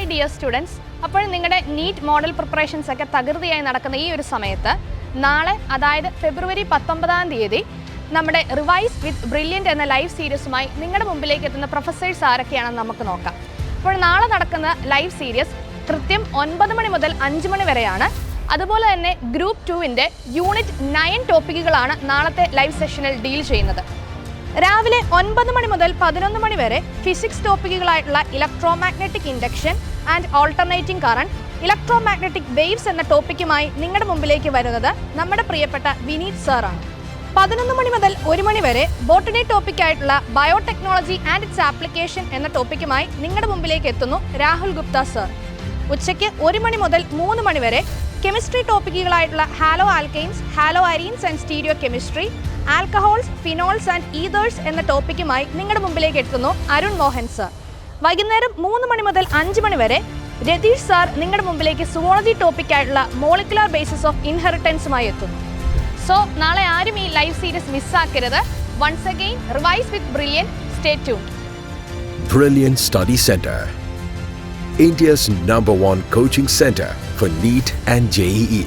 Hi dear students. അപ്പോൾ നിങ്ങളുടെ NEET model preparations ഒക്കെ തകൃതിയായി നടക്കുന്ന ഈ ഒരു സമയത്ത് നാളെ, അതായത് ഫെബ്രുവരി 19-ാം തീയതി നമ്മുടെ റിവൈസ് വിത്ത് ബ്രില്യൻറ്റ് എന്ന ലൈവ് സീരീസുമായി നിങ്ങളുടെ മുമ്പിലേക്ക് എത്തുന്ന പ്രൊഫസേഴ്സ് ആരൊക്കെയാണെന്ന് നമുക്ക് നോക്കാം. അപ്പോൾ നാളെ നടക്കുന്ന ലൈവ് സീരീസ് കൃത്യം 9 മണി മുതൽ 5 മണി വരെയാണ്. അതുപോലെ തന്നെ ഗ്രൂപ്പ് 2-ൻ്റെ യൂണിറ്റ് 9 ടോപ്പിക്കുകളാണ് നാളത്തെ ലൈവ് സെഷനിൽ ഡീൽ ചെയ്യുന്നത്. രാവിലെ 9 മണി മുതൽ 11 മണി വരെ ഫിസിക്സ് ടോപ്പിക്കുകളായിട്ടുള്ള electromagnetic induction and alternating current, electromagnetic waves എന്ന ടോപ്പിക്കുമായി നിങ്ങളുടെ മുമ്പിലേക്ക് വരുന്നത് നമ്മുടെ പ്രിയപ്പെട്ട വിനീത് സാറാണ്. 11 മണി മുതൽ 1 മണി വരെ ബോട്ടണി ടോപ്പിക്കായിട്ടുള്ള ബയോടെക്നോളജി ആൻഡ് ഇറ്റ്സ് ആപ്ലിക്കേഷൻ എന്ന ടോപ്പിക്കുമായി നിങ്ങളുടെ മുമ്പിലേക്ക് എത്തുന്നു രാഹുൽ ഗുപ്ത സർ. ഉച്ചയ്ക്ക് 1 മണി മുതൽ 3 മണി വരെ കെമിസ്ട്രി ടോപ്പിക്കുകളായിട്ടുള്ള haloalkanes, haloarenes and stereochemistry, alcohols, phenols and ethers എന്ന ടോപ്പിക്കുമായി നിങ്ങളുടെ മുമ്പിലേക്ക് എത്തുന്നു അരുൺ മോഹൻ സർ. വൈകുന്നേരം 3 മണി മുതൽ 5 മണി വരെ രതീഷ് സാർ നിങ്ങളുടെ മുമ്പിലേക്ക് സുവോളജി ടോപ്പിക്കായിട്ടുള്ള മോളിക്കുലർ ബേസിസ് ഓഫ് ഇൻഹെറിറ്റൻസുമായി എത്തുന്നു. സോ നാളെ ആരും ഈ ലൈവ് സീരീസ് മിസ്സാക്കരുത്. Once again revise with brilliant. Stay tuned. Brilliant Study Center, India's #1 coaching center for NEET and JEE.